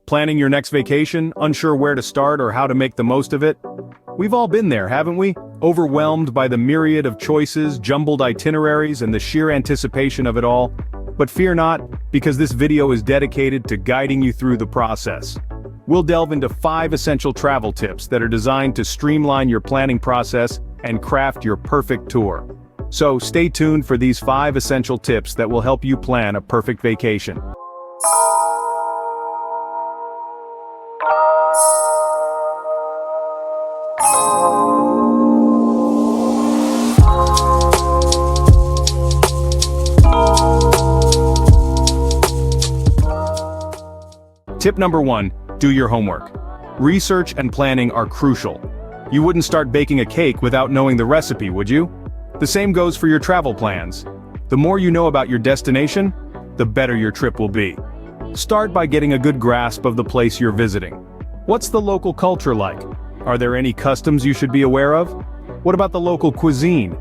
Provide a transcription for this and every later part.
Planning your next vacation, unsure where to start or how to make the most of it? We've all been there, haven't we? Overwhelmed by the myriad of choices, jumbled itineraries, and the sheer anticipation of it all. But fear not, because this video is dedicated to guiding you through the process. We'll delve into 5 essential travel tips that are designed to streamline your planning process and craft your perfect tour. So stay tuned for these 5 essential tips that will help you plan a perfect vacation. Tip number 1, do your homework. Research and planning are crucial. You wouldn't start baking a cake without knowing the recipe, would you? The same goes for your travel plans. The more you know about your destination, the better your trip will be. Start by getting a good grasp of the place you're visiting. What's the local culture like? Are there any customs you should be aware of? What about the local cuisine?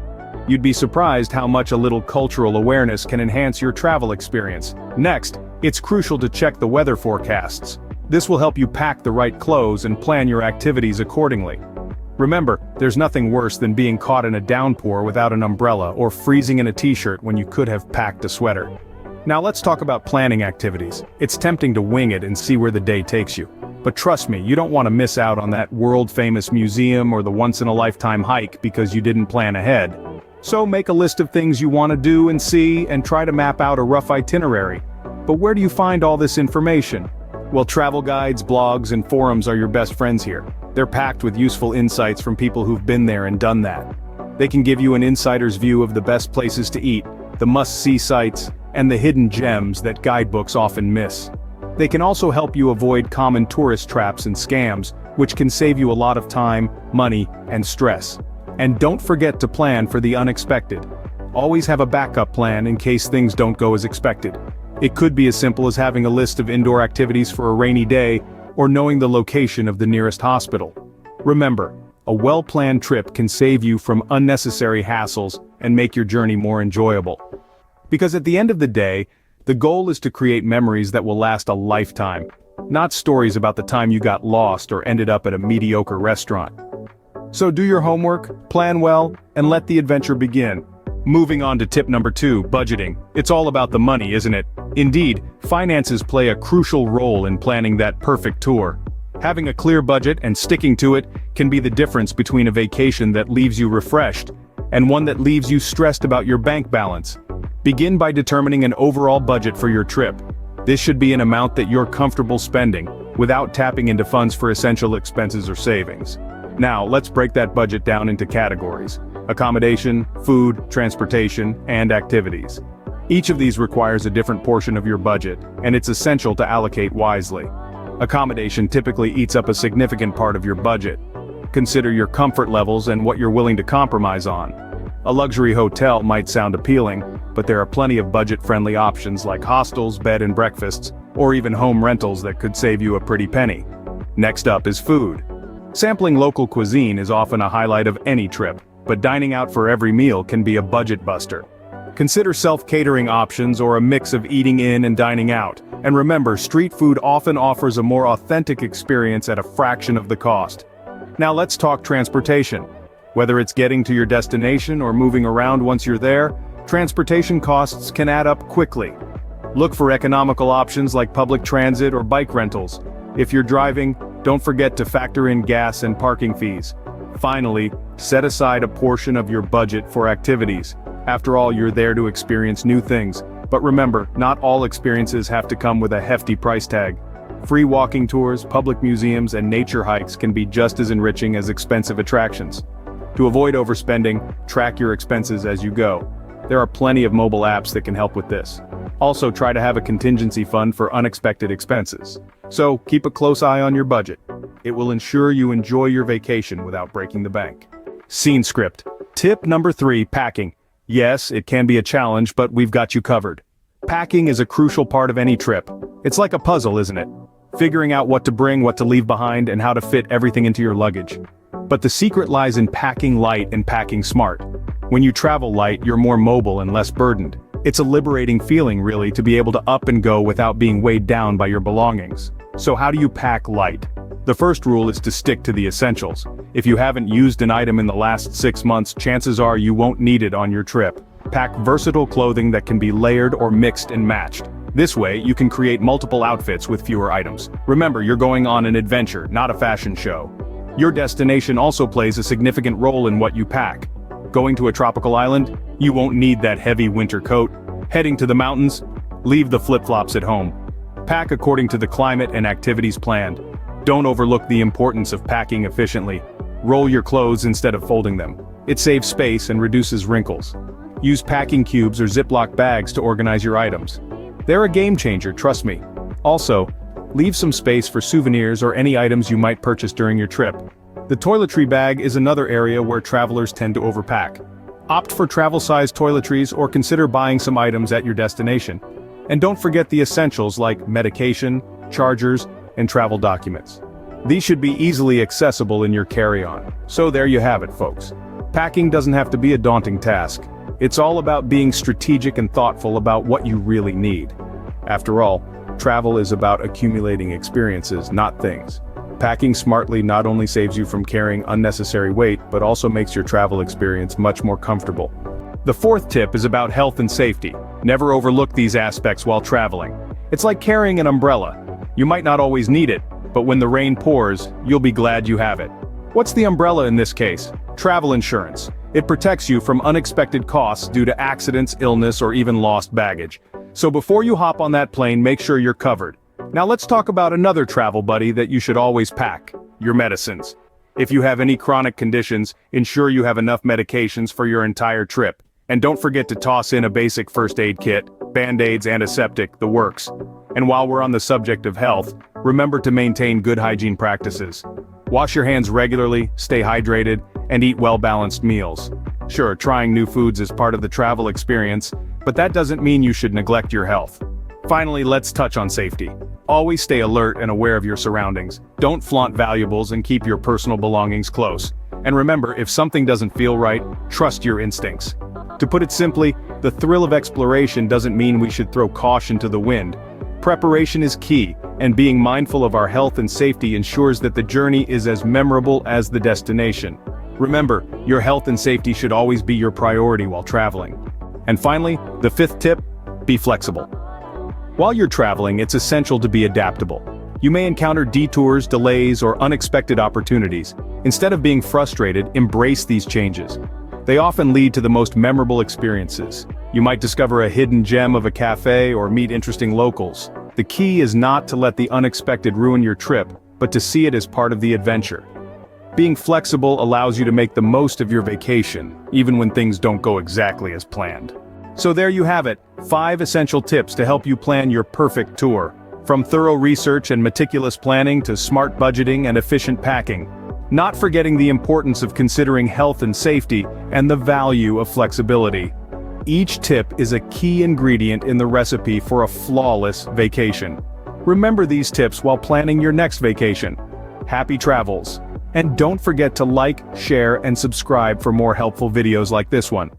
You'd be surprised how much a little cultural awareness can enhance your travel experience. Next, it's crucial to check the weather forecasts. This will help you pack the right clothes and plan your activities accordingly. Remember, there's nothing worse than being caught in a downpour without an umbrella or freezing in a t-shirt when you could have packed a sweater. Now let's talk about planning activities. It's tempting to wing it and see where the day takes you. But trust me, you don't want to miss out on that world-famous museum or the once-in-a-lifetime hike because you didn't plan ahead. So make a list of things you want to do and see and try to map out a rough itinerary. But where do you find all this information? Well, travel guides, blogs, and forums are your best friends here. They're packed with useful insights from people who've been there and done that. They can give you an insider's view of the best places to eat, the must-see sites, and the hidden gems that guidebooks often miss. They can also help you avoid common tourist traps and scams, which can save you a lot of time, money, and stress. And don't forget to plan for the unexpected. Always have a backup plan in case things don't go as expected. It could be as simple as having a list of indoor activities for a rainy day, or knowing the location of the nearest hospital. Remember, a well-planned trip can save you from unnecessary hassles and make your journey more enjoyable. Because at the end of the day, the goal is to create memories that will last a lifetime, not stories about the time you got lost or ended up at a mediocre restaurant. So do your homework, plan well, and let the adventure begin. Moving on to tip number 2, budgeting. It's all about the money, isn't it? Indeed, finances play a crucial role in planning that perfect tour. Having a clear budget and sticking to it can be the difference between a vacation that leaves you refreshed and one that leaves you stressed about your bank balance. Begin by determining an overall budget for your trip. This should be an amount that you're comfortable spending, without tapping into funds for essential expenses or savings. Now, let's break that budget down into categories: accommodation, food, transportation, and activities. Each of these requires a different portion of your budget, and it's essential to allocate wisely. Accommodation typically eats up a significant part of your budget. Consider your comfort levels and what you're willing to compromise on. A luxury hotel might sound appealing, but there are plenty of budget-friendly options like hostels, bed and breakfasts, or even home rentals that could save you a pretty penny. Next up is food. Sampling local cuisine is often a highlight of any trip, but dining out for every meal can be a budget buster. Consider self-catering options or a mix of eating in and dining out. And remember, street food often offers a more authentic experience at a fraction of the cost. Now let's talk transportation. Whether it's getting to your destination or moving around once you're there, transportation costs can add up quickly. Look for economical options like public transit or bike rentals. If you're driving, don't forget to factor in gas and parking fees. Finally, set aside a portion of your budget for activities. After all, you're there to experience new things. But remember, not all experiences have to come with a hefty price tag. Free walking tours, public museums, and nature hikes can be just as enriching as expensive attractions. To avoid overspending, track your expenses as you go. There are plenty of mobile apps that can help with this. Also, try to have a contingency fund for unexpected expenses. So, keep a close eye on your budget. It will ensure you enjoy your vacation without breaking the bank. Scene script. Tip number 3, packing. Yes, it can be a challenge, but we've got you covered. Packing is a crucial part of any trip. It's like a puzzle, isn't it? Figuring out what to bring, what to leave behind, and how to fit everything into your luggage. But the secret lies in packing light and packing smart. When you travel light, you're more mobile and less burdened. It's a liberating feeling, really, to be able to up and go without being weighed down by your belongings. So how do you pack light? The first rule is to stick to the essentials. If you haven't used an item in the last 6 months, chances are you won't need it on your trip. Pack versatile clothing that can be layered or mixed and matched. This way, you can create multiple outfits with fewer items. Remember, you're going on an adventure, not a fashion show. Your destination also plays a significant role in what you pack. Going to a tropical island? You won't need that heavy winter coat. Heading to the mountains? Leave the flip-flops at home. Pack according to the climate and activities planned. Don't overlook the importance of packing efficiently. Roll your clothes instead of folding them. It saves space and reduces wrinkles. Use packing cubes or Ziploc bags to organize your items. They're a game changer, trust me. Also, leave some space for souvenirs or any items you might purchase during your trip. The toiletry bag is another area where travelers tend to overpack. Opt for travel-sized toiletries or consider buying some items at your destination. And don't forget the essentials like medication, chargers, and travel documents. These should be easily accessible in your carry-on. So there you have it, folks. Packing doesn't have to be a daunting task. It's all about being strategic and thoughtful about what you really need. After all, travel is about accumulating experiences, not things. Packing smartly not only saves you from carrying unnecessary weight, but also makes your travel experience much more comfortable. The fourth tip is about health and safety. Never overlook these aspects while traveling. It's like carrying an umbrella. You might not always need it, but when the rain pours, you'll be glad you have it. What's the umbrella in this case? Travel insurance. It protects you from unexpected costs due to accidents, illness, or even lost baggage. So before you hop on that plane, make sure you're covered. Now let's talk about another travel buddy that you should always pack: your medicines. If you have any chronic conditions, ensure you have enough medications for your entire trip. And don't forget to toss in a basic first aid kit, band-aids, antiseptic, the works. And while we're on the subject of health, remember to maintain good hygiene practices. Wash your hands regularly, stay hydrated, and eat well-balanced meals. Sure, trying new foods is part of the travel experience, but that doesn't mean you should neglect your health. Finally, let's touch on safety. Always stay alert and aware of your surroundings. Don't flaunt valuables and keep your personal belongings close. And remember, if something doesn't feel right, trust your instincts. To put it simply, the thrill of exploration doesn't mean we should throw caution to the wind. Preparation is key, and being mindful of our health and safety ensures that the journey is as memorable as the destination. Remember, your health and safety should always be your priority while traveling. And finally, the fifth tip: be flexible. While you're traveling, it's essential to be adaptable. You may encounter detours, delays, or unexpected opportunities. Instead of being frustrated, embrace these changes. They often lead to the most memorable experiences. You might discover a hidden gem of a cafe or meet interesting locals. The key is not to let the unexpected ruin your trip, but to see it as part of the adventure. Being flexible allows you to make the most of your vacation, even when things don't go exactly as planned. So there you have it, 5 essential tips to help you plan your perfect tour. From thorough research and meticulous planning to smart budgeting and efficient packing. Not forgetting the importance of considering health and safety and the value of flexibility. Each tip is a key ingredient in the recipe for a flawless vacation. Remember these tips while planning your next vacation. Happy travels! And don't forget to like, share, and subscribe for more helpful videos like this one.